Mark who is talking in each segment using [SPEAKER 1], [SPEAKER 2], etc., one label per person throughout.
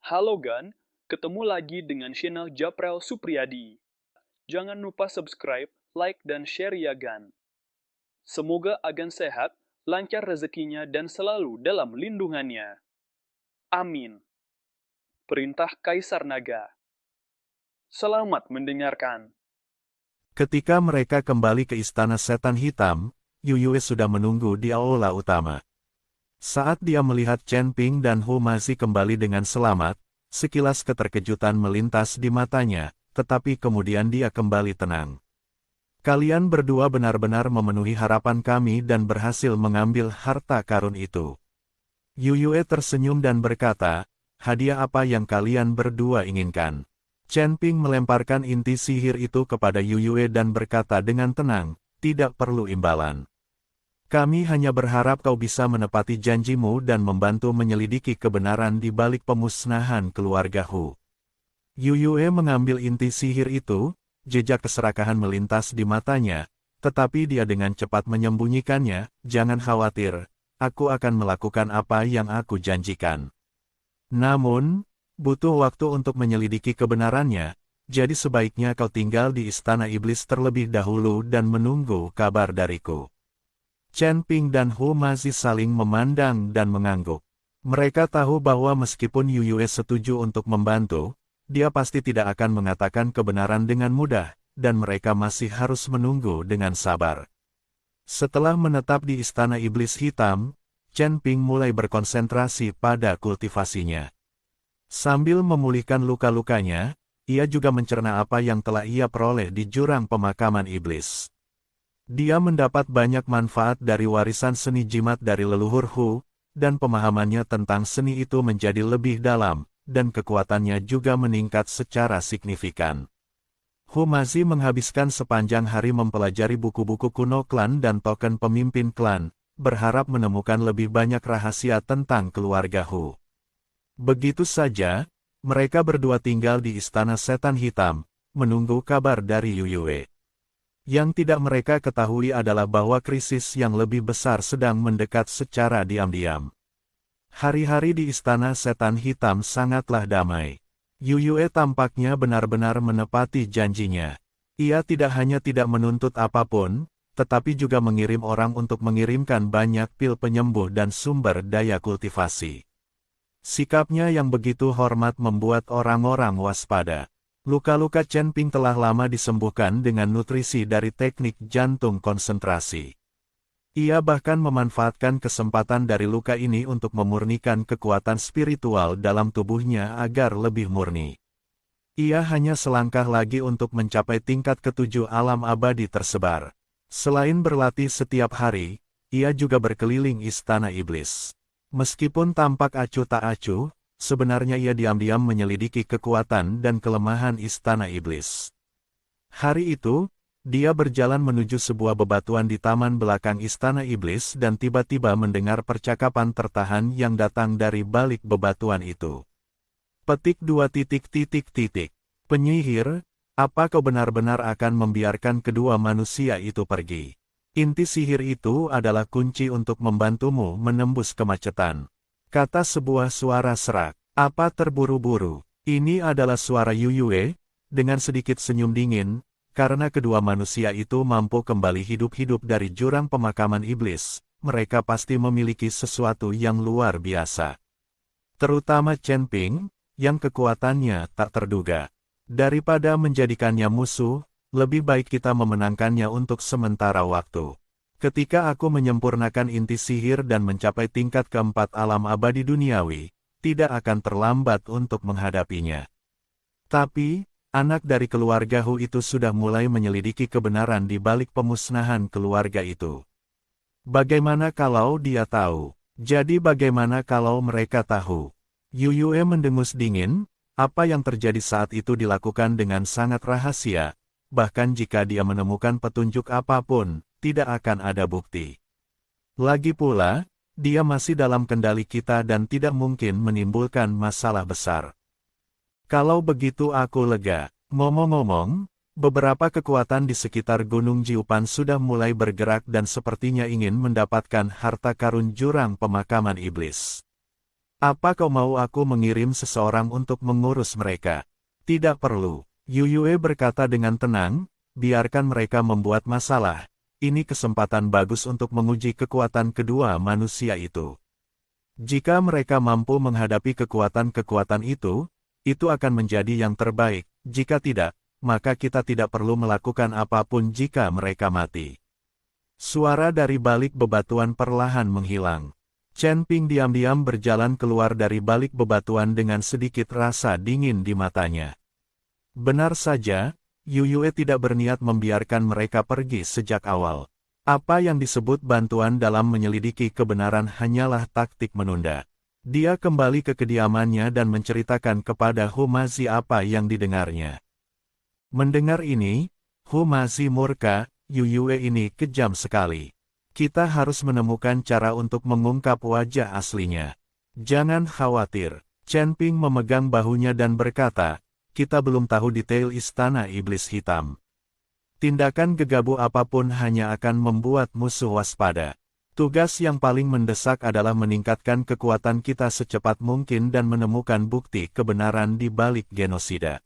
[SPEAKER 1] Halo Gan, ketemu lagi dengan channel Japrel Supriyadi. Jangan lupa subscribe, like, dan share ya Gan. Semoga Agan sehat, lancar rezekinya, dan selalu dalam lindungannya. Amin. Perintah Kaisar Naga. Selamat mendengarkan.
[SPEAKER 2] Ketika mereka kembali ke Istana Setan Hitam, Yuyue sudah menunggu di aula utama. Saat dia melihat Chen Ping dan Hu Mazi kembali dengan selamat, sekilas keterkejutan melintas di matanya, tetapi kemudian dia kembali tenang. Kalian berdua benar-benar memenuhi harapan kami dan berhasil mengambil harta karun itu. Yuyue tersenyum dan berkata, hadiah apa yang kalian berdua inginkan? Chen Ping melemparkan inti sihir itu kepada Yuyue dan berkata dengan tenang, tidak perlu imbalan. Kami hanya berharap kau bisa menepati janjimu dan membantu menyelidiki kebenaran di balik pemusnahan keluarga Hu. Yuyue mengambil inti sihir itu, jejak keserakahan melintas di matanya, tetapi dia dengan cepat menyembunyikannya, jangan khawatir, aku akan melakukan apa yang aku janjikan. Namun, butuh waktu untuk menyelidiki kebenarannya, jadi sebaiknya kau tinggal di Istana Iblis terlebih dahulu dan menunggu kabar dariku. Chen Ping dan Hu Mazi saling memandang dan mengangguk. Mereka tahu bahwa meskipun Yuyue setuju untuk membantu, dia pasti tidak akan mengatakan kebenaran dengan mudah, dan mereka masih harus menunggu dengan sabar. Setelah menetap di Istana Iblis Hitam, Chen Ping mulai berkonsentrasi pada kultivasinya. Sambil memulihkan luka-lukanya, ia juga mencerna apa yang telah ia peroleh di jurang pemakaman iblis. Dia mendapat banyak manfaat dari warisan seni jimat dari leluhur Hu, dan pemahamannya tentang seni itu menjadi lebih dalam, dan kekuatannya juga meningkat secara signifikan. Hu Mazi menghabiskan sepanjang hari mempelajari buku-buku kuno klan dan token pemimpin klan, berharap menemukan lebih banyak rahasia tentang keluarga Hu. Begitu saja, mereka berdua tinggal di Istana Setan Hitam, menunggu kabar dari Yuyue. Yang tidak mereka ketahui adalah bahwa krisis yang lebih besar sedang mendekat secara diam-diam. Hari-hari di Istana Setan Hitam sangatlah damai. Yuyue tampaknya benar-benar menepati janjinya. Ia tidak hanya tidak menuntut apapun, tetapi juga mengirim orang untuk mengirimkan banyak pil penyembuh dan sumber daya kultivasi. Sikapnya yang begitu hormat membuat orang-orang waspada. Luka-luka Chen Ping telah lama disembuhkan dengan nutrisi dari teknik jantung konsentrasi. Ia bahkan memanfaatkan kesempatan dari luka ini untuk memurnikan kekuatan spiritual dalam tubuhnya agar lebih murni. Ia hanya selangkah lagi untuk mencapai tingkat ketujuh alam abadi tersebar. Selain berlatih setiap hari, ia juga berkeliling Istana Iblis. Meskipun tampak acuh tak acuh, sebenarnya ia diam-diam menyelidiki kekuatan dan kelemahan Istana Iblis. Hari itu, dia berjalan menuju sebuah bebatuan di taman belakang Istana Iblis dan tiba-tiba mendengar percakapan tertahan yang datang dari balik bebatuan itu. Petik 2. Penyihir, apa kau benar-benar akan membiarkan kedua manusia itu pergi? Inti sihir itu adalah kunci untuk membantumu menembus kemacetan. Kata sebuah suara serak. Apa terburu-buru? Ini adalah suara Yuyue, dengan sedikit senyum dingin, karena kedua manusia itu mampu kembali hidup-hidup dari jurang pemakaman iblis, mereka pasti memiliki sesuatu yang luar biasa. Terutama Chen Ping, yang kekuatannya tak terduga. Daripada menjadikannya musuh, lebih baik kita memenangkannya untuk sementara waktu. Ketika aku menyempurnakan inti sihir dan mencapai tingkat keempat alam abadi duniawi, tidak akan terlambat untuk menghadapinya. Tapi, anak dari keluarga Hu itu sudah mulai menyelidiki kebenaran di balik pemusnahan keluarga itu. Bagaimana kalau dia tahu? Jadi bagaimana kalau mereka tahu? Yuyue mendengus dingin, apa yang terjadi saat itu dilakukan dengan sangat rahasia, bahkan jika dia menemukan petunjuk apapun, tidak akan ada bukti. Lagi pula, dia masih dalam kendali kita dan tidak mungkin menimbulkan masalah besar. Kalau begitu aku lega. Ngomong-ngomong, beberapa kekuatan di sekitar Gunung Jiupan sudah mulai bergerak dan sepertinya ingin mendapatkan harta karun jurang pemakaman iblis. Apa kau mau aku mengirim seseorang untuk mengurus mereka? Tidak perlu. Yuyue berkata dengan tenang, biarkan mereka membuat masalah. Ini kesempatan bagus untuk menguji kekuatan kedua manusia itu. Jika mereka mampu menghadapi kekuatan-kekuatan itu akan menjadi yang terbaik. Jika tidak, maka kita tidak perlu melakukan apapun jika mereka mati. Suara dari balik bebatuan perlahan menghilang. Chen Ping diam-diam berjalan keluar dari balik bebatuan dengan sedikit rasa dingin di matanya. Benar saja, Yuyue tidak berniat membiarkan mereka pergi sejak awal. Apa yang disebut bantuan dalam menyelidiki kebenaran hanyalah taktik menunda. Dia kembali ke kediamannya dan menceritakan kepada Humazi apa yang didengarnya. Mendengar ini, Humazi murka, Yuyue ini kejam sekali. Kita harus menemukan cara untuk mengungkap wajah aslinya. Jangan khawatir, Chen Ping memegang bahunya dan berkata, kita belum tahu detail istana iblis hitam. Tindakan gegabah apapun hanya akan membuat musuh waspada. Tugas yang paling mendesak adalah meningkatkan kekuatan kita secepat mungkin dan menemukan bukti kebenaran di balik genosida.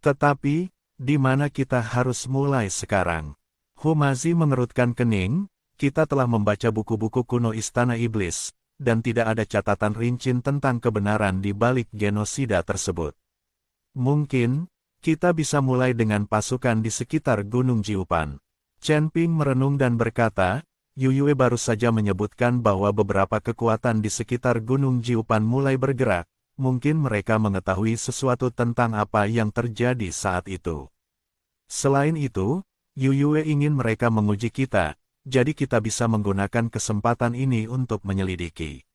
[SPEAKER 2] Tetapi, di mana kita harus mulai sekarang? Humazi mengerutkan kening, kita telah membaca buku-buku kuno Istana Iblis, dan tidak ada catatan rinci tentang kebenaran di balik genosida tersebut. Mungkin, kita bisa mulai dengan pasukan di sekitar Gunung Jiupan. Chen Ping merenung dan berkata, Yuyue baru saja menyebutkan bahwa beberapa kekuatan di sekitar Gunung Jiupan mulai bergerak, mungkin mereka mengetahui sesuatu tentang apa yang terjadi saat itu. Selain itu, Yuyue ingin mereka menguji kita, jadi kita bisa menggunakan kesempatan ini untuk menyelidiki.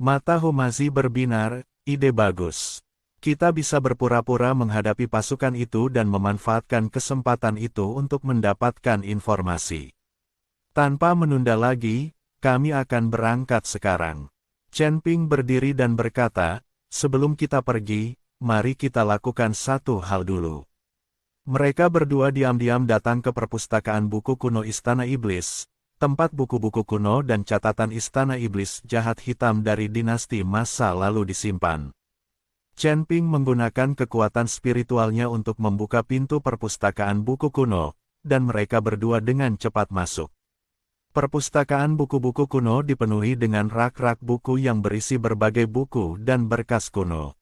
[SPEAKER 2] Mata Humazi berbinar, ide bagus. Kita bisa berpura-pura menghadapi pasukan itu dan memanfaatkan kesempatan itu untuk mendapatkan informasi. Tanpa menunda lagi, kami akan berangkat sekarang. Chen Ping berdiri dan berkata, sebelum kita pergi, mari kita lakukan satu hal dulu. Mereka berdua diam-diam datang ke perpustakaan buku kuno Istana Iblis, tempat buku-buku kuno dan catatan Istana Iblis jahat hitam dari dinasti masa lalu disimpan. Chen Ping menggunakan kekuatan spiritualnya untuk membuka pintu perpustakaan buku kuno, dan mereka berdua dengan cepat masuk. Perpustakaan buku-buku kuno dipenuhi dengan rak-rak buku yang berisi berbagai buku dan berkas kuno.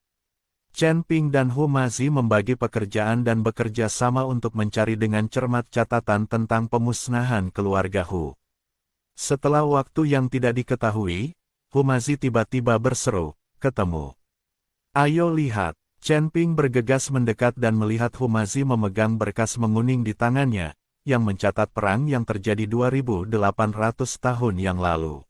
[SPEAKER 2] Chen Ping dan Humazi membagi pekerjaan dan bekerja sama untuk mencari dengan cermat catatan tentang pemusnahan keluarga Hu. Setelah waktu yang tidak diketahui, Humazi tiba-tiba berseru, ketemu. Ayo lihat, Chen Ping bergegas mendekat dan melihat Humazi memegang berkas menguning di tangannya, yang mencatat perang yang terjadi 2800 tahun yang lalu.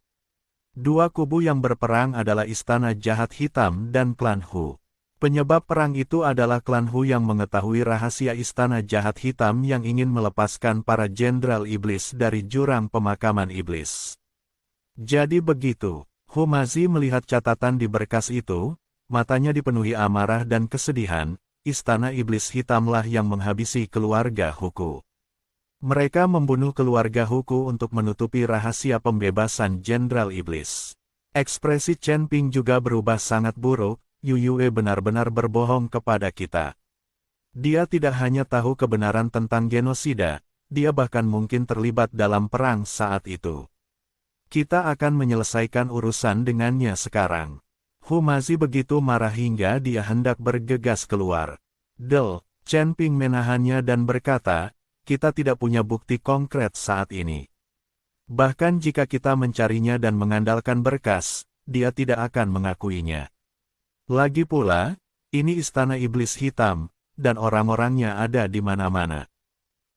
[SPEAKER 2] Dua kubu yang berperang adalah Istana Jahat Hitam dan klan Hu. Penyebab perang itu adalah klan Hu yang mengetahui rahasia Istana Jahat Hitam yang ingin melepaskan para jenderal iblis dari jurang pemakaman iblis. Jadi begitu, Humazi melihat catatan di berkas itu, matanya dipenuhi amarah dan kesedihan, Istana Iblis Hitamlah yang menghabisi keluarga Huku. Mereka membunuh keluarga Huku untuk menutupi rahasia pembebasan Jenderal Iblis. Ekspresi Chen Ping juga berubah sangat buruk, Yuyue benar-benar berbohong kepada kita. Dia tidak hanya tahu kebenaran tentang genosida, dia bahkan mungkin terlibat dalam perang saat itu. Kita akan menyelesaikan urusan dengannya sekarang. Humazi begitu marah hingga dia hendak bergegas keluar. Chen Ping menahannya dan berkata, kita tidak punya bukti konkret saat ini. Bahkan jika kita mencarinya dan mengandalkan berkas, dia tidak akan mengakuinya. Lagi pula, ini Istana Iblis Hitam, dan orang-orangnya ada di mana-mana.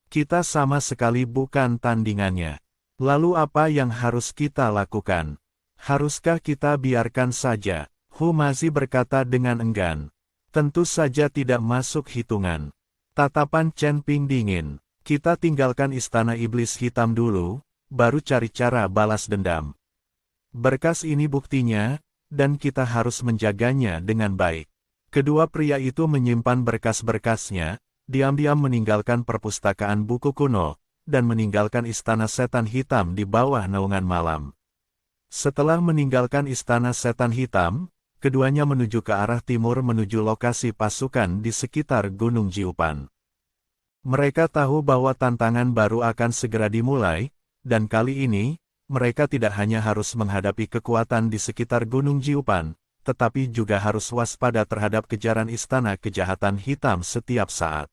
[SPEAKER 2] Kita sama sekali bukan tandingannya. Lalu apa yang harus kita lakukan? Haruskah kita biarkan saja? Humazi berkata dengan enggan. Tentu saja tidak masuk hitungan. Tatapan Chen Ping dingin. Kita tinggalkan Istana Iblis Hitam dulu, baru cari cara balas dendam. Berkas ini buktinya, dan kita harus menjaganya dengan baik. Kedua pria itu menyimpan berkas-berkasnya, diam-diam meninggalkan perpustakaan buku kuno, dan meninggalkan Istana Setan Hitam di bawah naungan malam. Setelah meninggalkan Istana Setan Hitam, keduanya menuju ke arah timur menuju lokasi pasukan di sekitar Gunung Jiupan. Mereka tahu bahwa tantangan baru akan segera dimulai, dan kali ini, mereka tidak hanya harus menghadapi kekuatan di sekitar Gunung Jiupan, tetapi juga harus waspada terhadap kejaran Istana Kejahatan Hitam setiap saat.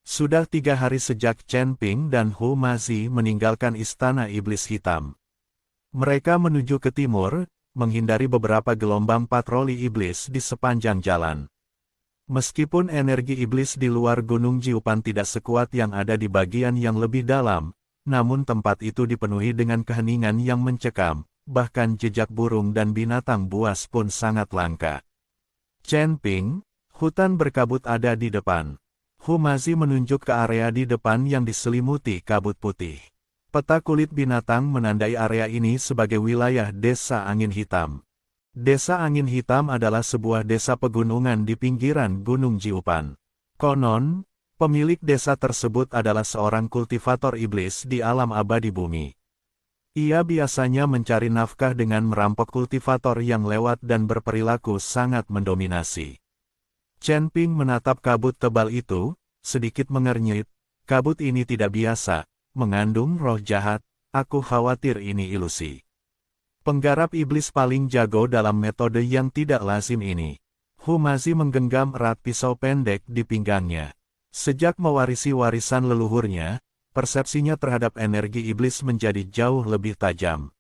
[SPEAKER 2] Sudah 3 hari sejak Chen Ping dan Hu Mazi meninggalkan Istana Iblis Hitam. Mereka menuju ke timur, menghindari beberapa gelombang patroli iblis di sepanjang jalan. Meskipun energi iblis di luar Gunung Jiupan tidak sekuat yang ada di bagian yang lebih dalam, namun tempat itu dipenuhi dengan keheningan yang mencekam, bahkan jejak burung dan binatang buas pun sangat langka. Chen Ping, hutan berkabut ada di depan. Hu Mazi menunjuk ke area di depan yang diselimuti kabut putih. Peta kulit binatang menandai area ini sebagai wilayah Desa Angin Hitam. Desa Angin Hitam adalah sebuah desa pegunungan di pinggiran Gunung Jiupan. Konon, pemilik desa tersebut adalah seorang kultivator iblis di alam abadi bumi. Ia biasanya mencari nafkah dengan merampok kultivator yang lewat dan berperilaku sangat mendominasi. Chen Ping menatap kabut tebal itu, sedikit mengernyit. Kabut ini tidak biasa, mengandung roh jahat, aku khawatir ini ilusi. Penggarap iblis paling jago dalam metode yang tidak lazim ini. Hu Mazi menggenggam erat pisau pendek di pinggangnya. Sejak mewarisi warisan leluhurnya, persepsinya terhadap energi iblis menjadi jauh lebih tajam.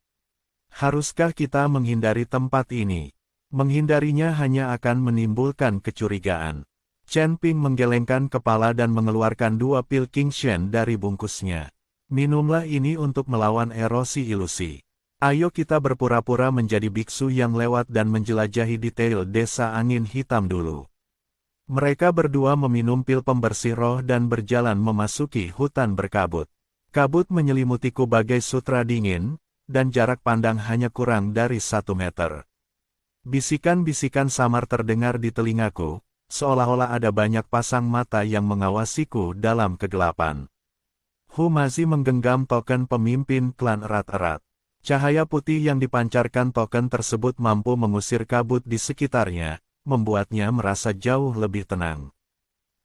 [SPEAKER 2] Haruskah kita menghindari tempat ini? Menghindarinya hanya akan menimbulkan kecurigaan. Chen Ping menggelengkan kepala dan mengeluarkan 2 pil King Shen dari bungkusnya. Minumlah ini untuk melawan erosi ilusi. Ayo kita berpura-pura menjadi biksu yang lewat dan menjelajahi detail Desa Angin Hitam dulu. Mereka berdua meminum pil pembersih roh dan berjalan memasuki hutan berkabut. Kabut menyelimutiku bagai sutra dingin, dan jarak pandang hanya kurang dari 1 meter. Bisikan-bisikan samar terdengar di telingaku, seolah-olah ada banyak pasang mata yang mengawasiku dalam kegelapan. Hu Mazi menggenggam token pemimpin klan erat-erat. Cahaya putih yang dipancarkan token tersebut mampu mengusir kabut di sekitarnya, membuatnya merasa jauh lebih tenang.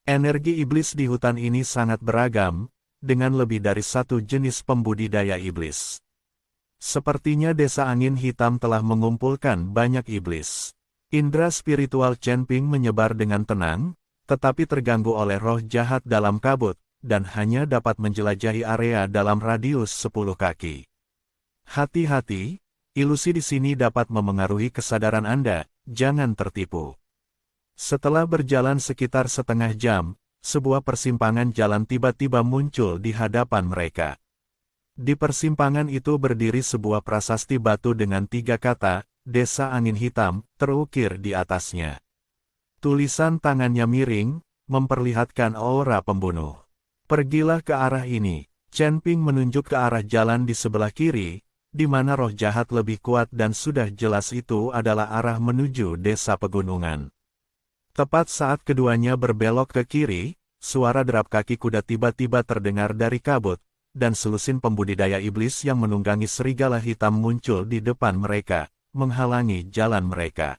[SPEAKER 2] Energi iblis di hutan ini sangat beragam, dengan lebih dari 1 jenis pembudidaya iblis. Sepertinya Desa Angin Hitam telah mengumpulkan banyak iblis. Indra spiritual Chen Ping menyebar dengan tenang, tetapi terganggu oleh roh jahat dalam kabut, dan hanya dapat menjelajahi area dalam radius 10 kaki. Hati-hati, ilusi di sini dapat memengaruhi kesadaran Anda, jangan tertipu. Setelah berjalan sekitar setengah jam, sebuah persimpangan jalan tiba-tiba muncul di hadapan mereka. Di persimpangan itu berdiri sebuah prasasti batu dengan 3 kata, Desa Angin Hitam, terukir di atasnya. Tulisan tangannya miring, memperlihatkan aura pembunuh. Pergilah ke arah ini. Chen Ping menunjuk ke arah jalan di sebelah kiri, di mana roh jahat lebih kuat dan sudah jelas itu adalah arah menuju desa pegunungan. Tepat saat keduanya berbelok ke kiri, suara derap kaki kuda tiba-tiba terdengar dari kabut, dan selusin pembudidaya iblis yang menunggangi serigala hitam muncul di depan mereka, menghalangi jalan mereka.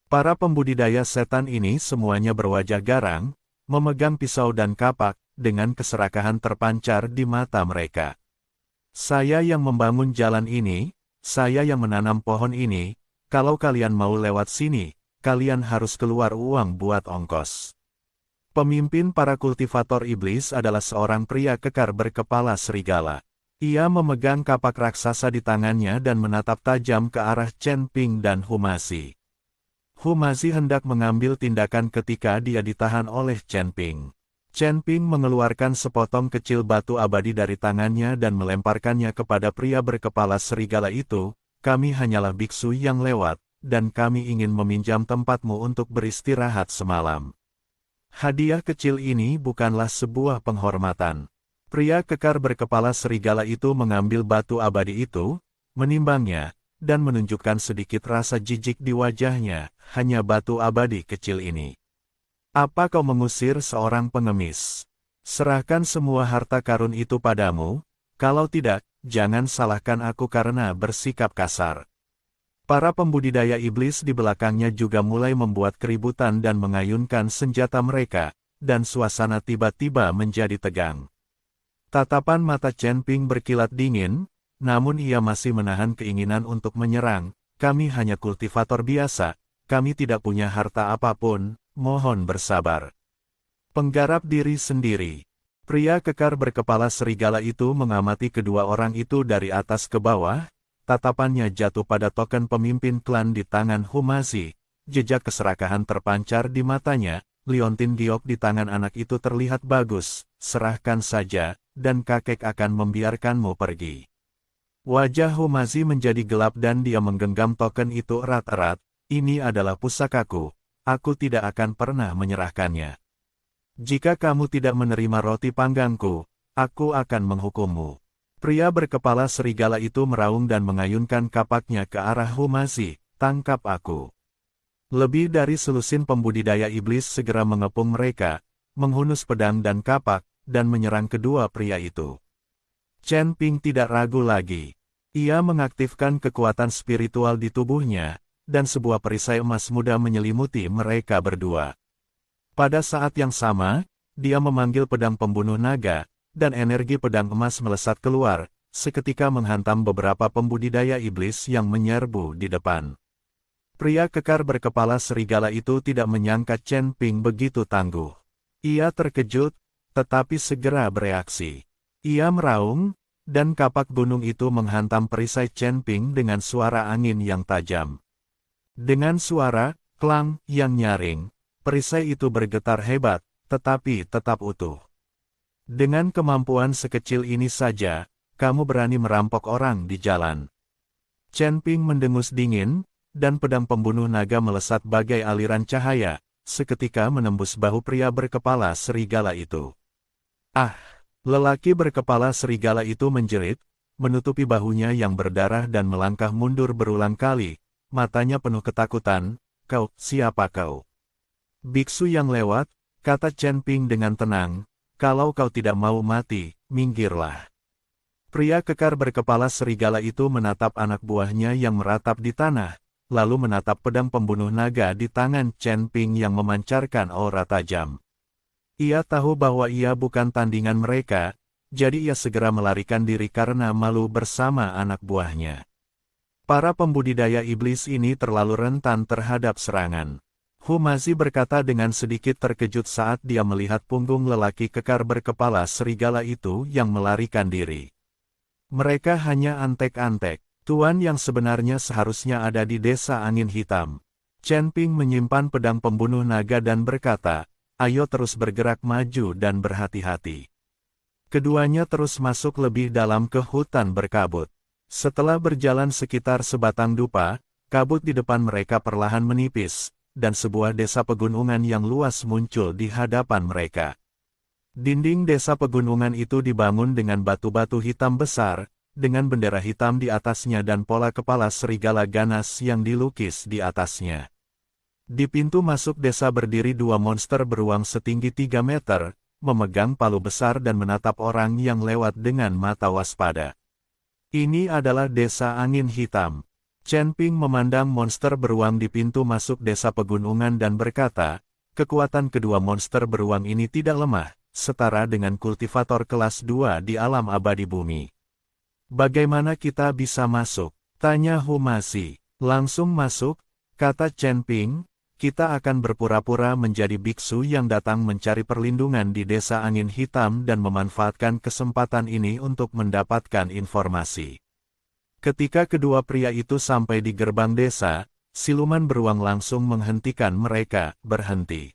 [SPEAKER 2] Para pembudidaya setan ini semuanya berwajah garang, memegang pisau dan kapak, dengan keserakahan terpancar di mata mereka. Saya yang membangun jalan ini, saya yang menanam pohon ini, kalau kalian mau lewat sini, kalian harus keluar uang buat ongkos. Pemimpin para kultivator iblis adalah seorang pria kekar berkepala serigala. Ia memegang kapak raksasa di tangannya dan menatap tajam ke arah Chen Ping dan Hu Mazi. Hu Mazi hendak mengambil tindakan ketika dia ditahan oleh Chen Ping. Chen Ping mengeluarkan sepotong kecil batu abadi dari tangannya dan melemparkannya kepada pria berkepala serigala itu. Kami hanyalah biksu yang lewat, dan kami ingin meminjam tempatmu untuk beristirahat semalam. Hadiah kecil ini bukanlah sebuah penghormatan. Pria kekar berkepala serigala itu mengambil batu abadi itu, menimbangnya, dan menunjukkan sedikit rasa jijik di wajahnya, hanya batu abadi kecil ini. Apa kau mengusir seorang pengemis? Serahkan semua harta karun itu padamu, kalau tidak, jangan salahkan aku karena bersikap kasar. Para pembudidaya iblis di belakangnya juga mulai membuat keributan dan mengayunkan senjata mereka, dan suasana tiba-tiba menjadi tegang. Tatapan mata Chen Ping berkilat dingin, namun ia masih menahan keinginan untuk menyerang. Kami hanya kultivator biasa, kami tidak punya harta apapun, mohon bersabar. Penggarap diri sendiri. Pria kekar berkepala serigala itu mengamati kedua orang itu dari atas ke bawah. Tatapannya jatuh pada token pemimpin klan di tangan Humazi. Jejak keserakahan terpancar di matanya. Liontin giok di tangan anak itu terlihat bagus. Serahkan saja, dan kakek akan membiarkanmu pergi. Wajah Humazi menjadi gelap dan dia menggenggam token itu erat-erat. Ini adalah pusakaku. Aku tidak akan pernah menyerahkannya. Jika kamu tidak menerima roti panggangku, aku akan menghukummu. Pria berkepala serigala itu meraung dan mengayunkan kapaknya ke arah Humazi. Tangkap aku. Lebih dari selusin pembudidaya iblis segera mengepung mereka, menghunus pedang dan kapak, dan menyerang kedua pria itu. Chen Ping tidak ragu lagi. Ia mengaktifkan kekuatan spiritual di tubuhnya, dan sebuah perisai emas muda menyelimuti mereka berdua. Pada saat yang sama, dia memanggil pedang pembunuh naga, dan energi pedang emas melesat keluar, seketika menghantam beberapa pembudidaya iblis yang menyerbu di depan. Pria kekar berkepala serigala itu tidak menyangka Chen Ping begitu tangguh. Ia terkejut, tetapi segera bereaksi. Ia meraung, dan kapak gunung itu menghantam perisai Chen Ping dengan suara angin yang tajam. Dengan suara, klang, yang nyaring, perisai itu bergetar hebat, tetapi tetap utuh. Dengan kemampuan sekecil ini saja, kamu berani merampok orang di jalan. Chen Ping mendengus dingin, dan pedang pembunuh naga melesat bagai aliran cahaya, seketika menembus bahu pria berkepala serigala itu. Ah! Lelaki berkepala serigala itu menjerit, menutupi bahunya yang berdarah dan melangkah mundur berulang kali, matanya penuh ketakutan. Kau, siapa kau? Biksu yang lewat, kata Chen Ping dengan tenang. Kalau kau tidak mau mati, minggirlah. Pria kekar berkepala serigala itu menatap anak buahnya yang meratap di tanah, lalu menatap pedang pembunuh naga di tangan Chen Ping yang memancarkan aura tajam. Ia tahu bahwa ia bukan tandingan mereka, jadi ia segera melarikan diri karena malu bersama anak buahnya. Para pembudidaya iblis ini terlalu rentan terhadap serangan. Humazi berkata dengan sedikit terkejut saat dia melihat punggung lelaki kekar berkepala serigala itu yang melarikan diri. Mereka hanya antek-antek. Tuan yang sebenarnya seharusnya ada di desa angin hitam. Chen Ping menyimpan pedang pembunuh naga dan berkata, ayo terus bergerak maju dan berhati-hati. Keduanya terus masuk lebih dalam ke hutan berkabut. Setelah berjalan sekitar sebatang dupa, kabut di depan mereka perlahan menipis, dan sebuah desa pegunungan yang luas muncul di hadapan mereka. Dinding desa pegunungan itu dibangun dengan batu-batu hitam besar, dengan bendera hitam di atasnya dan pola kepala serigala ganas yang dilukis di atasnya. Di pintu masuk desa berdiri dua monster beruang setinggi 3 meter, memegang palu besar dan menatap orang yang lewat dengan mata waspada. Ini adalah desa angin hitam. Chen Ping memandang monster beruang di pintu masuk desa pegunungan dan berkata, kekuatan kedua monster beruang ini tidak lemah, setara dengan kultivator kelas 2 di alam abadi bumi. Bagaimana kita bisa masuk? Tanya Humazi. Langsung masuk, kata Chen Ping, kita akan berpura-pura menjadi biksu yang datang mencari perlindungan di desa angin hitam dan memanfaatkan kesempatan ini untuk mendapatkan informasi. Ketika kedua pria itu sampai di gerbang desa, siluman beruang langsung menghentikan mereka, berhenti.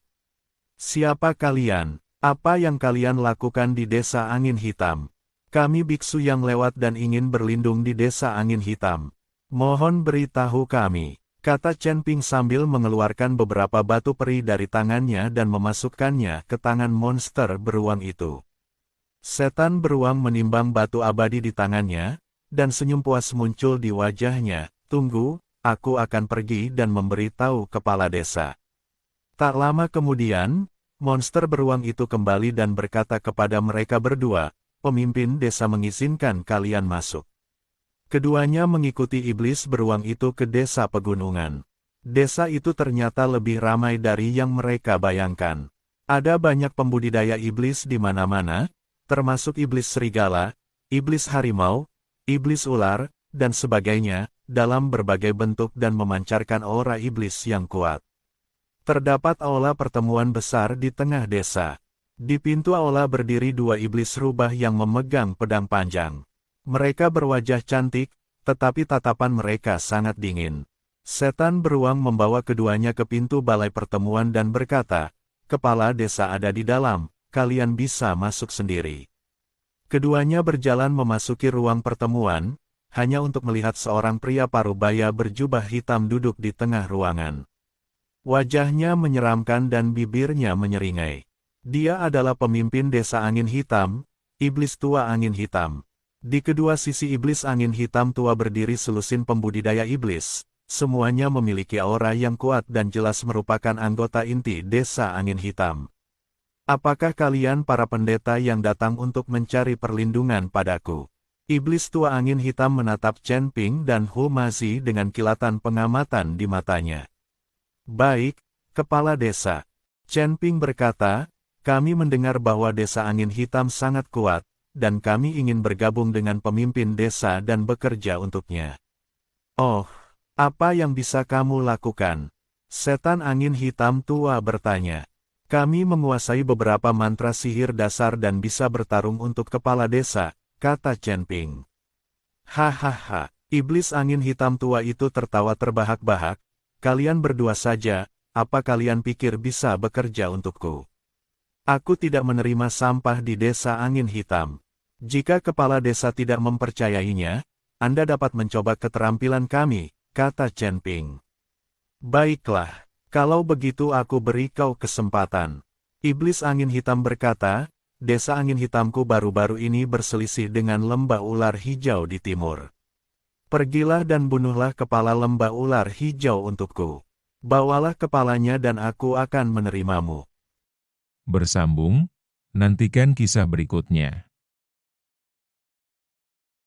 [SPEAKER 2] Siapa kalian? Apa yang kalian lakukan di desa angin hitam? Kami biksu yang lewat dan ingin berlindung di desa angin hitam. Mohon beritahu kami, kata Chen Ping sambil mengeluarkan beberapa batu peri dari tangannya dan memasukkannya ke tangan monster beruang itu. Setan beruang menimbang batu abadi di tangannya, dan senyum puas muncul di wajahnya. Tunggu, aku akan pergi dan memberitahu kepala desa. Tak lama kemudian, monster beruang itu kembali dan berkata kepada mereka berdua, pemimpin desa mengizinkan kalian masuk. Keduanya mengikuti iblis beruang itu ke desa pegunungan. Desa itu ternyata lebih ramai dari yang mereka bayangkan. Ada banyak pembudidaya iblis di mana-mana, termasuk iblis serigala, iblis harimau, iblis ular, dan sebagainya, dalam berbagai bentuk dan memancarkan aura iblis yang kuat. Terdapat aula pertemuan besar di tengah desa. Di pintu aula berdiri dua iblis rubah yang memegang pedang panjang. Mereka berwajah cantik, tetapi tatapan mereka sangat dingin. Setan beruang membawa keduanya ke pintu balai pertemuan dan berkata, "Kepala desa ada di dalam, kalian bisa masuk sendiri." Keduanya berjalan memasuki ruang pertemuan, hanya untuk melihat seorang pria parubaya berjubah hitam duduk di tengah ruangan. Wajahnya menyeramkan dan bibirnya menyeringai. Dia adalah pemimpin desa angin hitam, iblis tua angin hitam. Di kedua sisi iblis angin hitam tua berdiri selusin pembudidaya iblis. Semuanya memiliki aura yang kuat dan jelas merupakan anggota inti desa angin hitam. "Apakah kalian para pendeta yang datang untuk mencari perlindungan padaku?" Iblis tua angin hitam menatap Chen Ping dan Hu Mazi dengan kilatan pengamatan di matanya. "Baik, kepala desa." Chen Ping berkata, "Kami mendengar bahwa desa angin hitam sangat kuat, dan kami ingin bergabung dengan pemimpin desa dan bekerja untuknya." "Oh, apa yang bisa kamu lakukan?" Setan angin hitam tua bertanya. "Kami menguasai beberapa mantra sihir dasar dan bisa bertarung untuk kepala desa," kata Chen Ping. "Hahaha," iblis angin hitam tua itu tertawa terbahak-bahak. "Kalian berdua saja, apa kalian pikir bisa bekerja untukku? Aku tidak menerima sampah di desa angin hitam. Jika kepala desa tidak mempercayainya, Anda dapat mencoba keterampilan kami," kata Chen Ping. "Baiklah, kalau begitu aku beri kau kesempatan." Iblis angin hitam berkata, "Desa angin hitamku baru-baru ini berselisih dengan lembah ular hijau di timur. Pergilah dan bunuhlah kepala lembah ular hijau untukku. Bawalah kepalanya dan aku akan menerimamu."
[SPEAKER 3] Bersambung, nantikan kisah berikutnya.